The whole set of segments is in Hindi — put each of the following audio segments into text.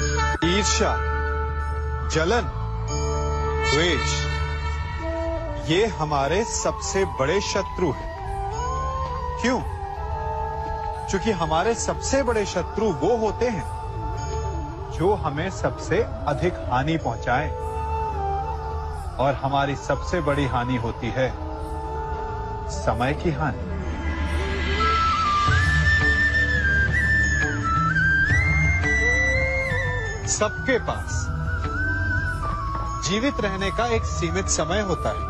ईर्ष्या, जलन, द्वेष, ये हमारे सबसे बड़े शत्रु हैं। क्यों? क्योंकि हमारे सबसे बड़े शत्रु वो होते हैं जो हमें सबसे अधिक हानि पहुंचाएं, और हमारी सबसे बड़ी हानि होती है समय की हानि। सबके पास जीवित रहने का एक सीमित समय होता है।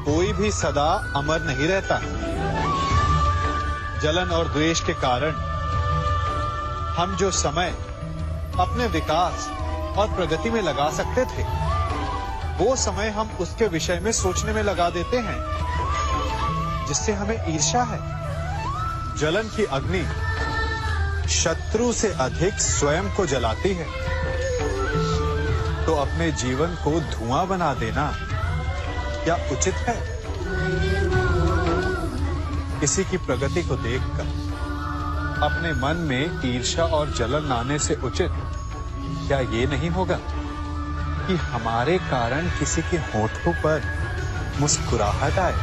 कोई भी सदा अमर नहीं रहता। जलन और द्वेष के कारण हम जो समय अपने विकास और प्रगति में लगा सकते थे, वो समय हम उसके विषय में सोचने में लगा देते हैं, जिससे हमें ईर्ष्या है। जलन की अग्नि शत्रु से अधिक स्वयं को जलाती है, तो अपने जीवन को धुआं बना देना क्या उचित है? किसी की प्रगति को देखकर अपने मन में ईर्ष्या और जलन आने से उचित क्या ये नहीं होगा कि हमारे कारण किसी के होठों पर मुस्कुराहट आए?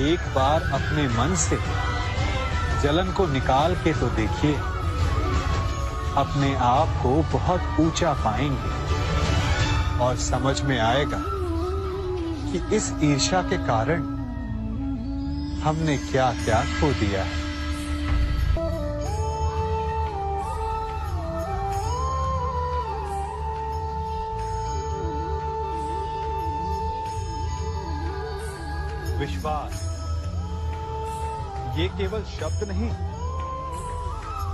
एक बार अपने मन से जलन को निकाल के तो देखिए, अपने आप को बहुत ऊंचा पाएंगे और समझ में आएगा कि इस ईर्ष्या के कारण हमने क्या क्या खो दिया है। विश्वास ये केवल शब्द नहीं,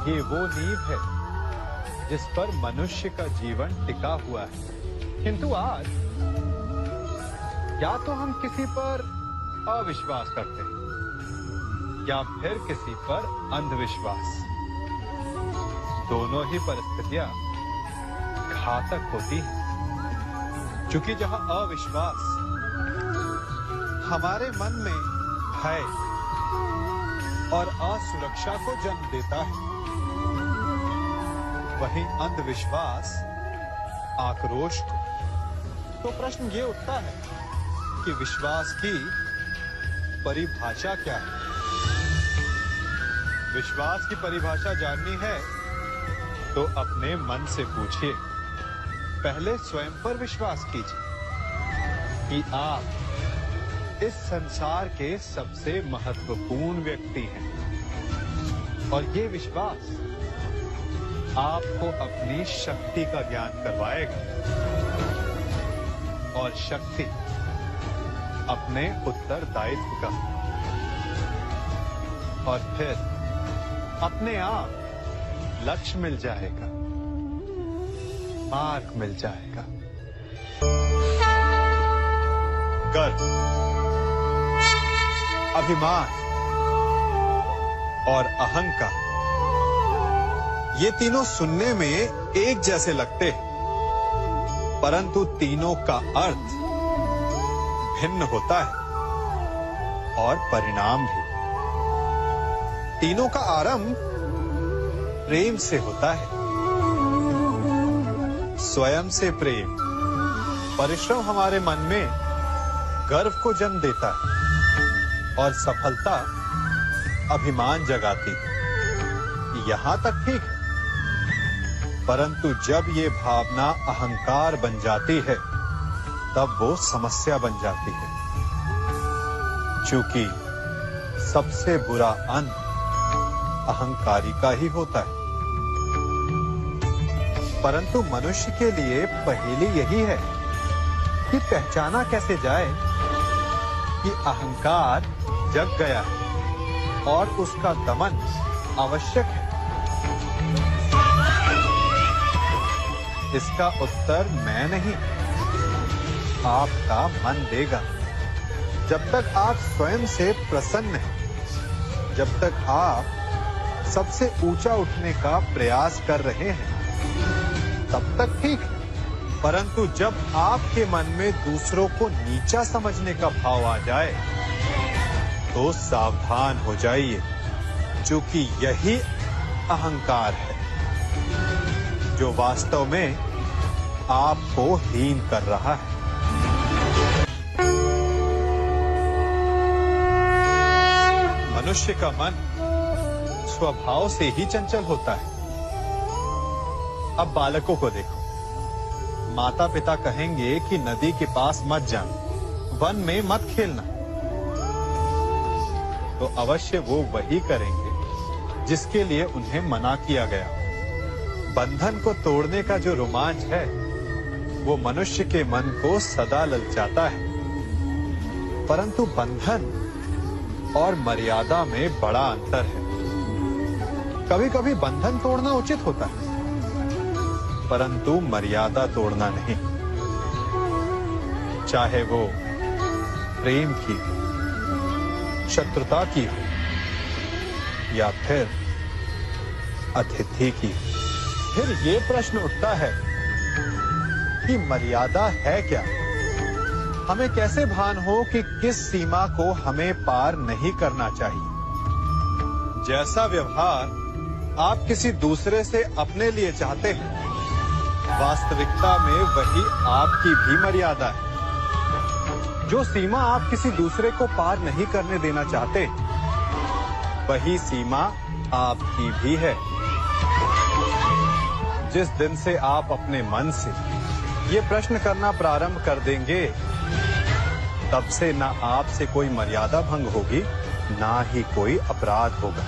ये वो नींव है जिस पर मनुष्य का जीवन टिका हुआ है। किंतु आज या तो हम किसी पर अविश्वास करते हैं या फिर किसी पर अंधविश्वास। दोनों ही परिस्थितियां घातक होती हैं, क्योंकि जहां अविश्वास हमारे मन में भय और असुरक्षा को जन्म देता है, वहीं अंधविश्वास आक्रोश को। तो प्रश्न ये उठता है कि विश्वास की परिभाषा क्या है? विश्वास की परिभाषा जाननी है तो अपने मन से पूछिए। पहले स्वयं पर विश्वास कीजिए कि आप इस संसार के सबसे महत्वपूर्ण व्यक्ति हैं, और ये विश्वास आपको अपनी शक्ति का ज्ञान करवाएगा, और शक्ति अपने उत्तरदायित्व का, और फिर अपने आप लक्ष्य मिल जाएगा, मार्ग मिल जाएगा। गर्व, अभिमान और अहंकार, ये तीनों सुनने में एक जैसे लगते हैं, परंतु तीनों का अर्थ भिन्न होता है और परिणाम भी। तीनों का आरंभ प्रेम से होता है। स्वयं से प्रेम, परिश्रम हमारे मन में गर्व को जन्म देता है, और सफलता अभिमान जगाती है। यहां तक ठीक है, परंतु जब ये भावना अहंकार बन जाती है, तब वो समस्या बन जाती है, क्योंकि सबसे बुरा अंत अहंकारी का ही होता है। परंतु मनुष्य के लिए पहेली यही है कि पहचाना कैसे जाए कि अहंकार जग गया है और उसका दमन आवश्यक है। इसका उत्तर मैं नहीं, आपका मन देगा। जब तक आप स्वयं से प्रसन्न हैं, जब तक आप सबसे ऊंचा उठने का प्रयास कर रहे हैं, तब तक ठीक है। परंतु जब आपके मन में दूसरों को नीचा समझने का भाव आ जाए, तो सावधान हो जाइए, क्योंकि यही अहंकार है। जो वास्तव में आपको हीन कर रहा है। मनुष्य का मन स्वभाव से ही चंचल होता है। अब बालकों को देखो, माता पिता कहेंगे कि नदी के पास मत जाना, वन में मत खेलना, तो अवश्य वो वही करेंगे जिसके लिए उन्हें मना किया गया। बंधन को तोड़ने का जो रोमांच है वो मनुष्य के मन को सदा ललचाता है, परंतु बंधन और मर्यादा में बड़ा अंतर है। कभी कभी बंधन तोड़ना उचित होता है, परंतु मर्यादा तोड़ना नहीं, चाहे वो प्रेम की, शत्रुता की हो या फिर अतिथि की। फिर ये प्रश्न उठता है कि मर्यादा है क्या? हमें कैसे भान हो कि किस सीमा को हमें पार नहीं करना चाहिए? जैसा व्यवहार आप किसी दूसरे से अपने लिए चाहते हैं, वास्तविकता में वही आपकी भी मर्यादा है। जो सीमा आप किसी दूसरे को पार नहीं करने देना चाहते, वही सीमा आपकी भी है। जिस दिन से आप अपने मन से ये प्रश्न करना प्रारंभ कर देंगे, तब से ना आपसे कोई मर्यादा भंग होगी, ना ही कोई अपराध होगा।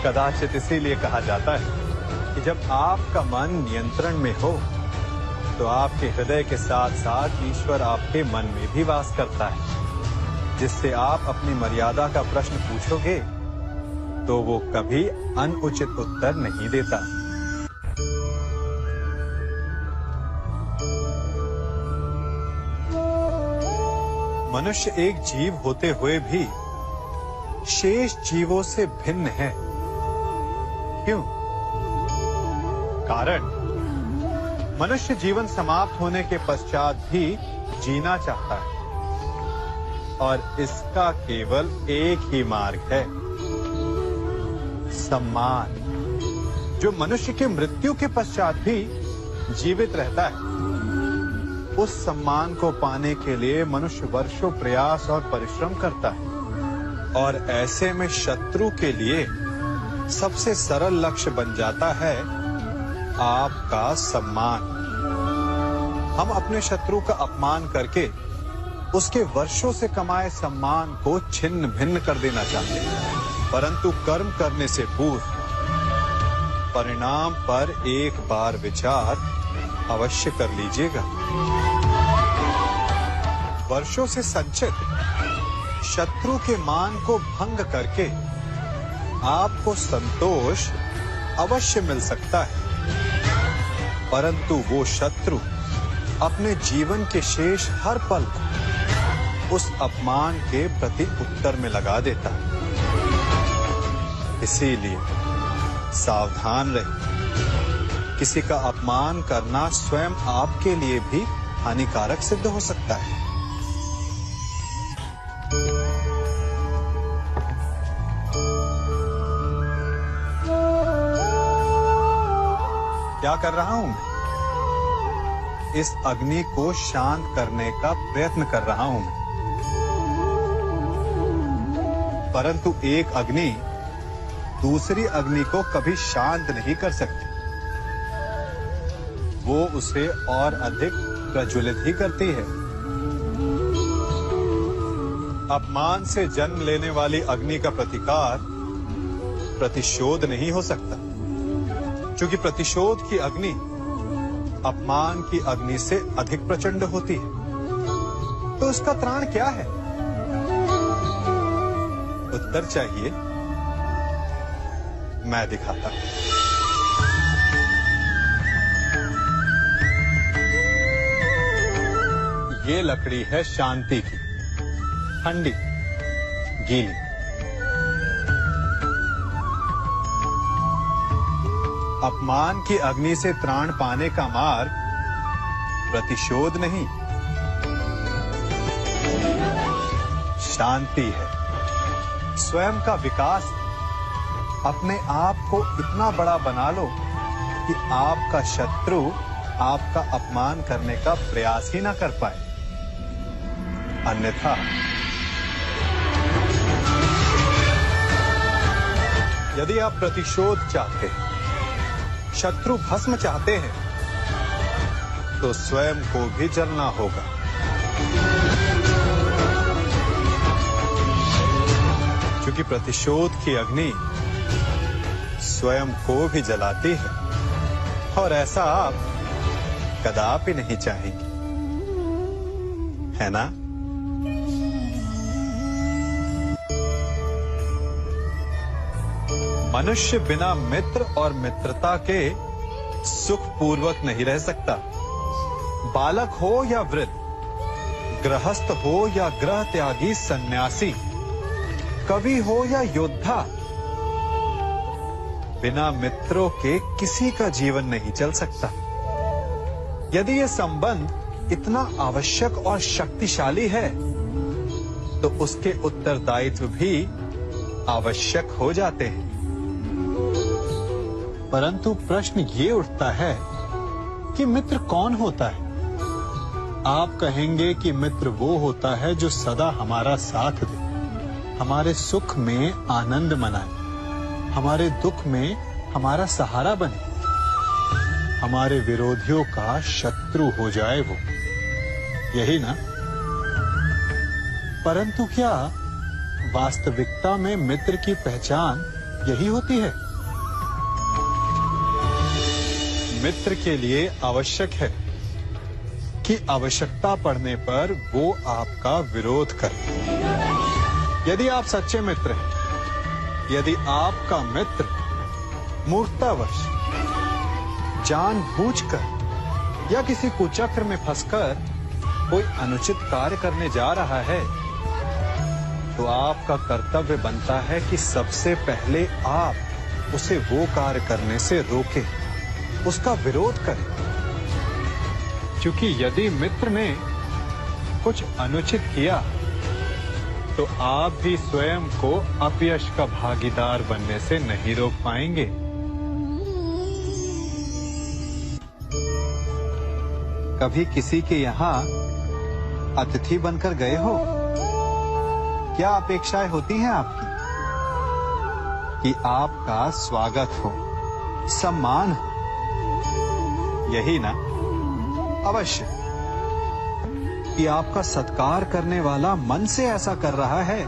कदाचित इसीलिए कहा जाता है कि जब आपका मन नियंत्रण में हो, तो आपके हृदय के साथ साथ ईश्वर आपके मन में भी वास करता है। जिससे आप अपनी मर्यादा का प्रश्न पूछोगे, तो वो कभी अनुचित उत्तर नहीं देता। मनुष्य एक जीव होते हुए भी शेष जीवों से भिन्न है। क्यों? कारण मनुष्य जीवन समाप्त होने के पश्चात भी जीना चाहता है, और इसका केवल एक ही मार्ग है, सम्मान, जो मनुष्य के मृत्यु के पश्चात भी जीवित रहता है। उस सम्मान को पाने के लिए मनुष्य वर्षों प्रयास और परिश्रम करता है, और ऐसे में शत्रु के लिए सबसे सरल लक्ष्य बन जाता है आपका सम्मान। हम अपने शत्रु का अपमान करके उसके वर्षों से कमाए सम्मान को छिन्न भिन्न कर देना चाहते हैं, परंतु कर्म करने से पूर्व परिणाम पर एक बार विचार अवश्य कर लीजिएगा। वर्षों से संचित शत्रु के मान को भंग करके आपको संतोष अवश्य मिल सकता है, परंतु वो शत्रु अपने जीवन के शेष हर पल उस अपमान के प्रति उत्तर में लगा देता है। इसीलिए सावधान रहिए। किसी का अपमान करना स्वयं आपके लिए भी हानिकारक सिद्ध हो सकता है। क्या कर रहा हूं मैं? इस अग्नि को शांत करने का प्रयत्न कर रहा हूं मैं। परंतु एक अग्नि दूसरी अग्नि को कभी शांत नहीं कर सकती, वो उसे और अधिक प्रज्वलित ही करती है। अपमान से जन्म लेने वाली अग्नि का प्रतिकार प्रतिशोध नहीं हो सकता, क्योंकि प्रतिशोध की अग्नि अपमान की अग्नि से अधिक प्रचंड होती है। तो उसका त्राण क्या है? उत्तर चाहिए? मैं दिखाता हूं। ये लकड़ी है शांति की, ठंडी, गीली। अपमान की अग्नि से त्राण पाने का मार्ग प्रतिशोध नहीं, शांति है, स्वयं का विकास। अपने आप को इतना बड़ा बना लो कि आपका शत्रु आपका अपमान करने का प्रयास ही ना कर पाए। अन्यथा यदि आप प्रतिशोध चाहते हैं, शत्रु भस्म चाहते हैं, तो स्वयं को भी जलना होगा। क्योंकि प्रतिशोध की अग्नि स्वयं को भी जलाती है, और ऐसा आप कदापि नहीं चाहेंगे, है ना? मनुष्य बिना मित्र और मित्रता के सुखपूर्वक नहीं रह सकता। बालक हो या वृद्ध, गृहस्थ हो या गृह त्यागी सन्यासी, कवि हो या योद्धा, बिना मित्रों के किसी का जीवन नहीं चल सकता। यदि ये संबंध इतना आवश्यक और शक्तिशाली है, तो उसके उत्तरदायित्व भी आवश्यक हो जाते हैं। परंतु प्रश्न ये उठता है कि मित्र कौन होता है? आप कहेंगे कि मित्र वो होता है जो सदा हमारा साथ दे, हमारे सुख में आनंद मनाए, हमारे दुख में हमारा सहारा बने, हमारे विरोधियों का शत्रु हो जाए वो, यही ना? परंतु क्या वास्तविकता में मित्र की पहचान यही होती है? मित्र के लिए आवश्यक है कि आवश्यकता पड़ने पर वो आपका विरोध करे। यदि आप सच्चे मित्र हैं, यदि आपका मित्र मूर्खतावश, जानबूझकर या किसी कुचक्र में फंसकर कोई अनुचित कार्य करने जा रहा है, तो आपका कर्तव्य बनता है कि सबसे पहले आप उसे वो कार्य करने से रोकें, उसका विरोध करें। क्योंकि यदि मित्र ने कुछ अनुचित किया, तो आप भी स्वयं को अपयश का भागीदार बनने से नहीं रोक पाएंगे। कभी किसी के यहाँ अतिथि बनकर गए हो? क्या अपेक्षाएं होती हैं आपकी? कि आपका स्वागत हो, सम्मान हो, यही ना? अवश्य कि आपका सत्कार करने वाला मन से ऐसा कर रहा है,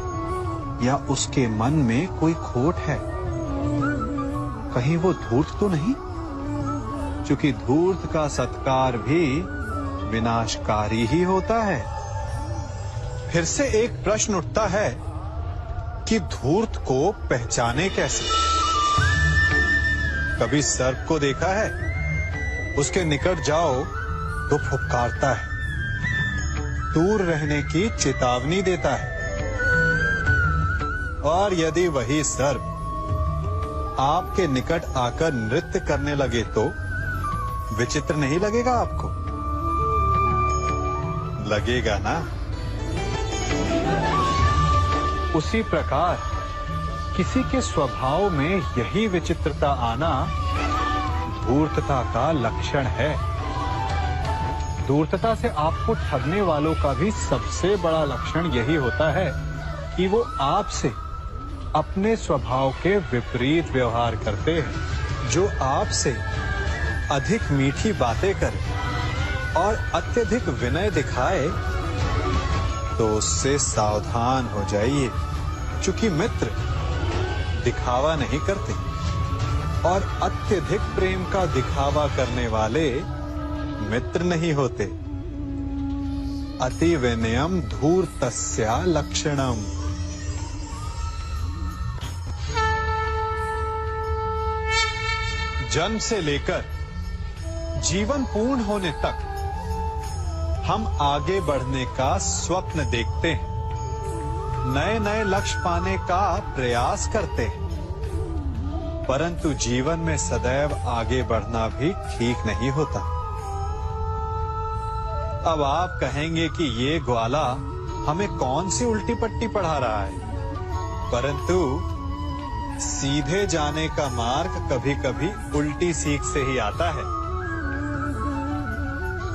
या उसके मन में कोई खोट है? कहीं वो धूर्त तो नहीं? क्योंकि धूर्त का सत्कार भी विनाशकारी ही होता है। फिर से एक प्रश्न उठता है कि धूर्त को पहचाने कैसे? कभी सर्प को देखा है? उसके निकट जाओ तो फुफकारता है, दूर रहने की चेतावनी देता है। और यदि वही सर्प आपके निकट आकर नृत्य करने लगे तो विचित्र नहीं लगेगा आपको? लगेगा ना? उसी प्रकार किसी के स्वभाव में यही विचित्रता आना धूर्तता का लक्षण है। धूर्तता से आपको ठगने वालों का भी सबसे बड़ा लक्षण यही होता है कि वो आपसे अपने स्वभाव के विपरीत व्यवहार करते हैं। जो आपसे अधिक मीठी बातें करे और अत्यधिक विनय दिखाए, तो उससे सावधान हो जाइए। क्योंकि मित्र दिखावा नहीं करते, और अत्यधिक प्रेम का दिखावा करने वाले मित्र नहीं होते। अति विनयम धूर्तस्य लक्षणम। जन्म से लेकर जीवन पूर्ण होने तक हम आगे बढ़ने का स्वप्न देखते हैं, नए नए लक्ष्य पाने का प्रयास करते हैं, परंतु जीवन में सदैव आगे बढ़ना भी ठीक नहीं होता। अब आप कहेंगे कि ये ग्वाला हमें कौन सी उल्टी पट्टी पढ़ा रहा है, परंतु सीधे जाने का मार्ग कभी कभी उल्टी सीख से ही आता है।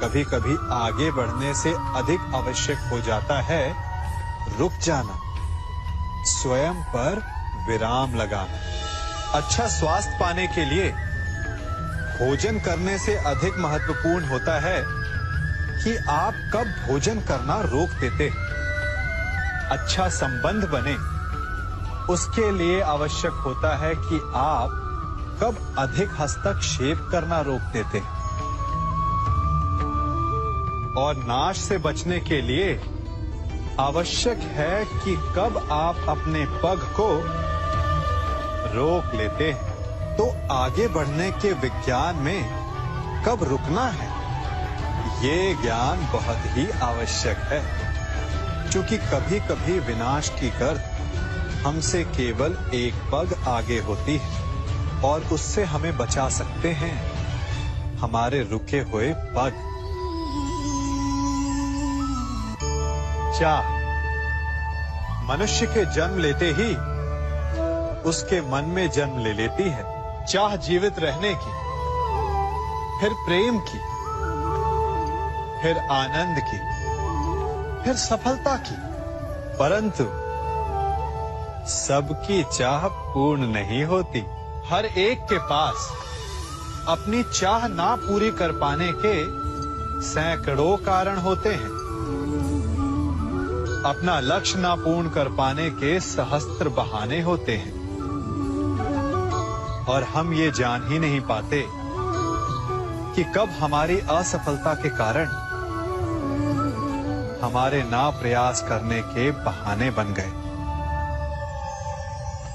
कभी कभी आगे बढ़ने से अधिक आवश्यक हो जाता है रुक जाना, स्वयं पर विराम लगाना। अच्छा स्वास्थ्य पाने के लिए भोजन करने से अधिक महत्वपूर्ण होता है कि आप कब भोजन करना रोक देते। अच्छा संबंध बने उसके लिए आवश्यक होता है कि आप कब अधिक हस्तक्षेप करना रोक देते। और नाश से बचने के लिए आवश्यक है कि कब आप अपने पग को रोक लेते हैं। तो आगे बढ़ने के विज्ञान में कब रुकना है, ये ज्ञान बहुत ही आवश्यक है, क्योंकि कभी कभी विनाश की गर्त हमसे केवल एक पग आगे होती है और उससे हमें बचा सकते हैं हमारे रुके हुए पग। चाह मनुष्य के जन्म लेते ही उसके मन में जन्म ले लेती है। चाह जीवित रहने की, फिर प्रेम की, फिर आनंद की, फिर सफलता की। परंतु सबकी चाह पूर्ण नहीं होती। हर एक के पास अपनी चाह ना पूरी कर पाने के सैकड़ों कारण होते हैं। अपना लक्ष्य ना पूर्ण कर पाने के सहस्त्र बहाने होते हैं और हम ये जान ही नहीं पाते कि कब हमारी असफलता के कारण हमारे ना प्रयास करने के बहाने बन गए।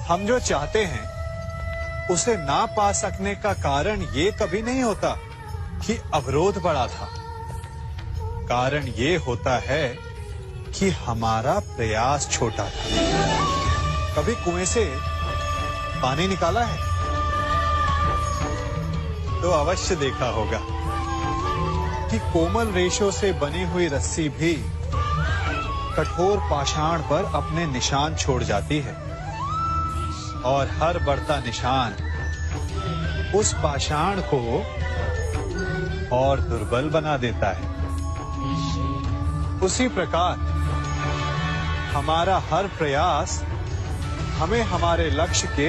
हम जो चाहते हैं उसे ना पा सकने का कारण ये कभी नहीं होता कि अवरोध बड़ा था। कारण ये होता है कि हमारा प्रयास छोटा था। कभी कुएं से पानी निकाला है तो अवश्य देखा होगा कि कोमल रेशों से बनी हुई रस्सी भी कठोर पाषाण पर अपने निशान छोड़ जाती है और हर बढ़ता निशान उस पाषाण को और दुर्बल बना देता है। उसी प्रकार हमारा हर प्रयास हमें हमारे लक्ष्य के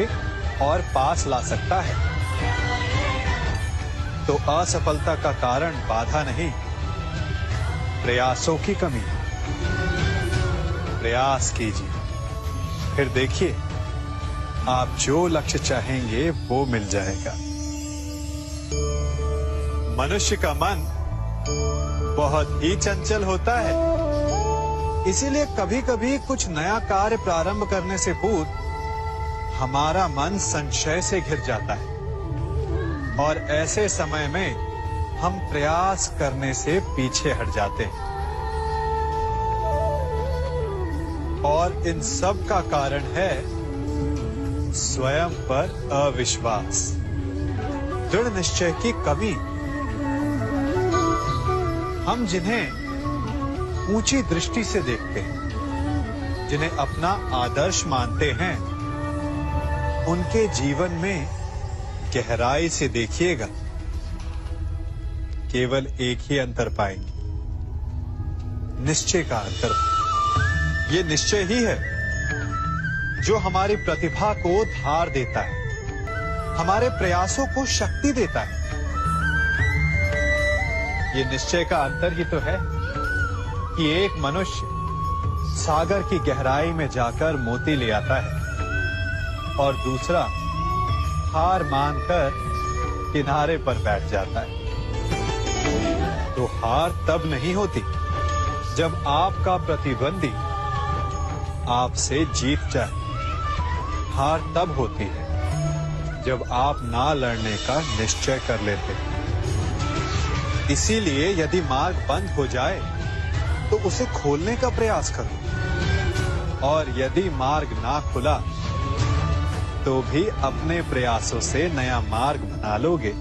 और पास ला सकता है। तो असफलता का कारण बाधा नहीं, प्रयासों की कमी। प्रयास कीजिए, फिर देखिए आप जो लक्ष्य चाहेंगे वो मिल जाएगा। मनुष्य का मन बहुत ही चंचल होता है, इसीलिए कभी कभी कुछ नया कार्य प्रारंभ करने से पूर्व हमारा मन संशय से घिर जाता है और ऐसे समय में हम प्रयास करने से पीछे हट जाते हैं। और इन सब का कारण है स्वयं पर अविश्वास, दृढ़ निश्चय की कमी। हम जिन्हें ऊंची दृष्टि से देखते हैं, जिन्हें अपना आदर्श मानते हैं, उनके जीवन में गहराई से देखिएगा, केवल एक ही अंतर पाएंगे, निश्चय का अंतर। ये निश्चय ही है जो हमारी प्रतिभा को धार देता है, हमारे प्रयासों को शक्ति देता है। ये निश्चय का अंतर ही तो है कि एक मनुष्य सागर की गहराई में जाकर मोती ले आता है और दूसरा हार मानकर किनारे पर बैठ जाता है। तो हार तब नहीं होती जब आपका प्रतिद्वंदी आपसे जीत जाए। हार तब होती है जब आप ना लड़ने का निश्चय कर लेते हैं। इसीलिए यदि मार्ग बंद हो जाए तो उसे खोलने का प्रयास करो, और यदि मार्ग ना खुला तो भी अपने प्रयासों से नया मार्ग बना लोगे।